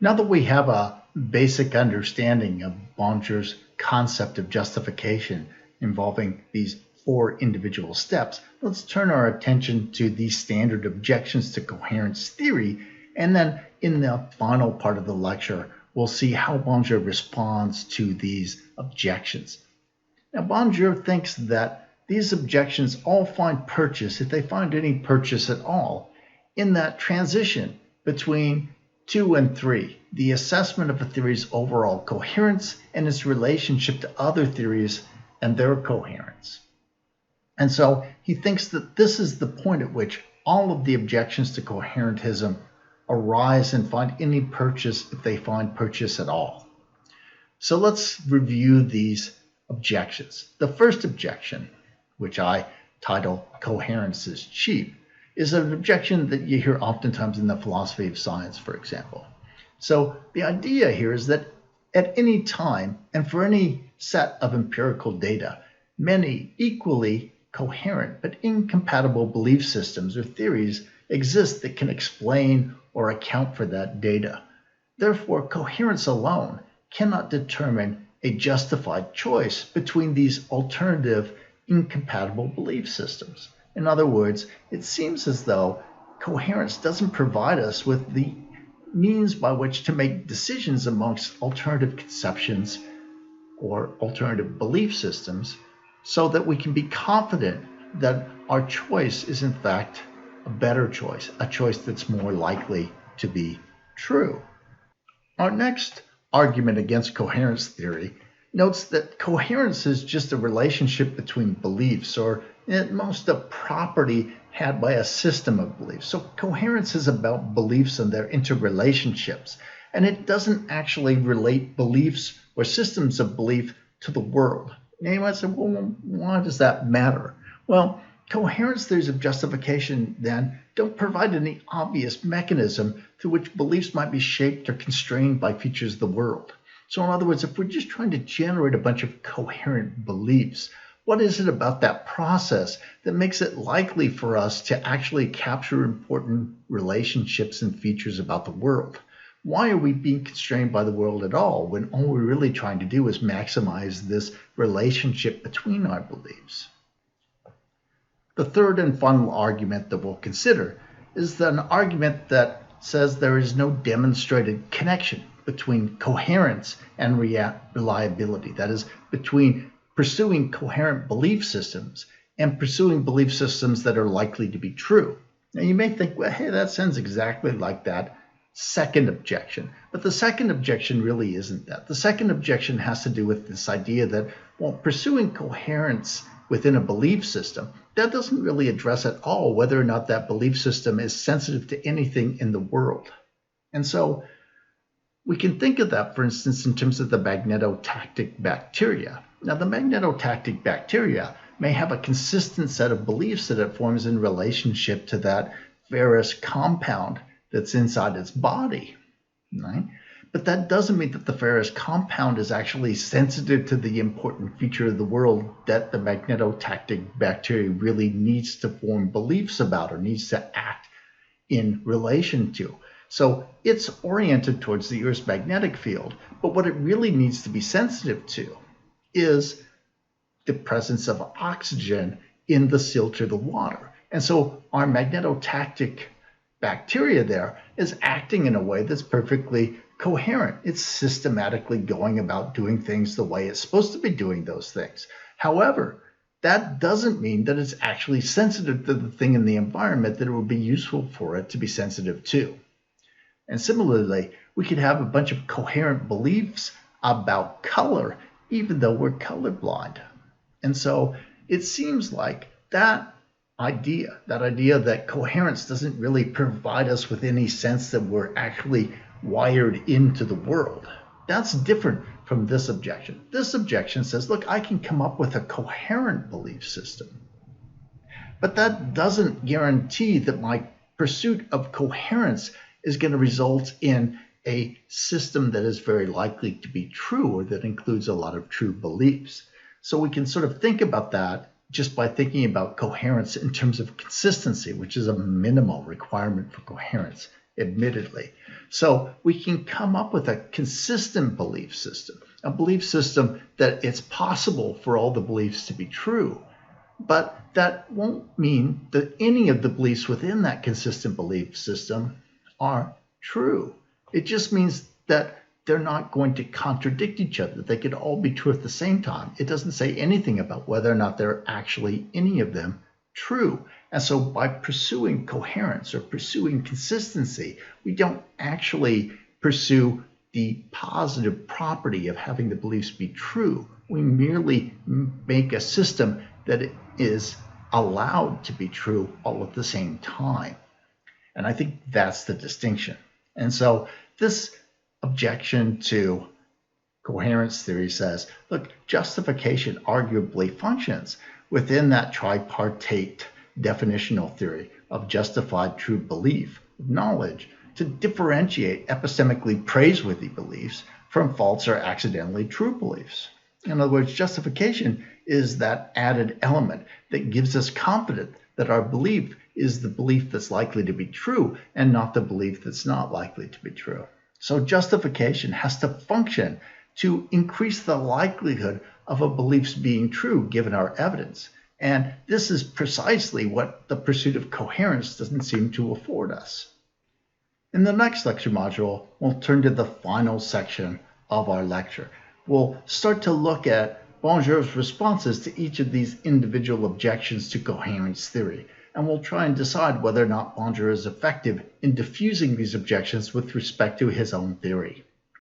Now that we have a basic understanding of BonJour's concept of justification involving these four individual steps, let's turn our attention to these standard objections to coherence theory, and then in the final part of the lecture, we'll see how BonJour responds to these objections. Now, BonJour thinks that these objections all find purchase, if they find any purchase at all, in that transition between 2 and 3, the assessment of a theory's overall coherence and its relationship to other theories and their coherence. And so he thinks that this is the point at which all of the objections to coherentism arise and find any purchase, if they find purchase at all. So let's review these objections. The first objection, which I title Coherence is Cheap, is an objection that you hear oftentimes in the philosophy of science, for example. So the idea here is that at any time and for any set of empirical data, many equally coherent but incompatible belief systems or theories exist that can explain or account for that data. Therefore, coherence alone cannot determine a justified choice between these alternative incompatible belief systems. In other words, it seems as though coherence doesn't provide us with the means by which to make decisions amongst alternative conceptions or alternative belief systems so that we can be confident that our choice is in fact a better choice, a choice that's more likely to be true. Our next argument against coherence theory notes that coherence is just a relationship between beliefs, or at most a property had by a system of beliefs. So coherence is about beliefs and their interrelationships, and it doesn't actually relate beliefs or systems of belief to the world. Now you might say, well, why does that matter? Well, coherence theories of justification then don't provide any obvious mechanism through which beliefs might be shaped or constrained by features of the world. So in other words, if we're just trying to generate a bunch of coherent beliefs, what is it about that process that makes it likely for us to actually capture important relationships and features about the world? Why are we being constrained by the world at all when all we're really trying to do is maximize this relationship between our beliefs? The third and final argument that we'll consider is an argument that says there is no demonstrated connection between coherence and reliability. That is, between pursuing coherent belief systems and pursuing belief systems that are likely to be true. Now you may think, well, hey, that sounds exactly like that second objection. But the second objection really isn't that. The second objection has to do with this idea that, well, pursuing coherence within a belief system, that doesn't really address at all whether or not that belief system is sensitive to anything in the world. And so we can think of that, for instance, in terms of the magnetotactic bacteria. Now, the magnetotactic bacteria may have a consistent set of beliefs that it forms in relationship to that ferrous compound that's inside its body, right? But that doesn't mean that the ferrous compound is actually sensitive to the important feature of the world that the magnetotactic bacteria really needs to form beliefs about or needs to act in relation to. So it's oriented towards the Earth's magnetic field, but what it really needs to be sensitive to is the presence of oxygen in the silt or the water. And so our magnetotactic bacteria there is acting in a way that's perfectly coherent. It's systematically going about doing things the way it's supposed to be doing those things. However, that doesn't mean that it's actually sensitive to the thing in the environment that it would be useful for it to be sensitive to. And similarly, we could have a bunch of coherent beliefs about color, even though we're colorblind. And so it seems like that idea that coherence doesn't really provide us with any sense that we're actually wired into the world, that's different from this objection. This objection says, look, I can come up with a coherent belief system, but that doesn't guarantee that my pursuit of coherence is going to result in a system that is very likely to be true or that includes a lot of true beliefs. So we can sort of think about that just by thinking about coherence in terms of consistency, which is a minimal requirement for coherence admittedly. So we can come up with a consistent belief system, a belief system that it's possible for all the beliefs to be true. But that won't mean that any of the beliefs within that consistent belief system are true. It just means that they're not going to contradict each other. They could all be true at the same time. It doesn't say anything about whether or not they're actually any of them true. And so by pursuing coherence or pursuing consistency, we don't actually pursue the positive property of having the beliefs be true. We merely make a system that is allowed to be true all at the same time. And I think that's the distinction. And so this objection to coherence theory says, look, justification arguably functions within that tripartite definitional theory of justified true belief, of knowledge, to differentiate epistemically praiseworthy beliefs from false or accidentally true beliefs. In other words, justification is that added element that gives us confidence that our belief is the belief that's likely to be true and not the belief that's not likely to be true. So justification has to function to increase the likelihood of a belief's being true given our evidence. And this is precisely what the pursuit of coherence doesn't seem to afford us. In the next lecture module, we'll turn to the final section of our lecture. We'll start to look at BonJour's responses to each of these individual objections to coherence theory, and we'll try and decide whether or not BonJour is effective in diffusing these objections with respect to his own theory.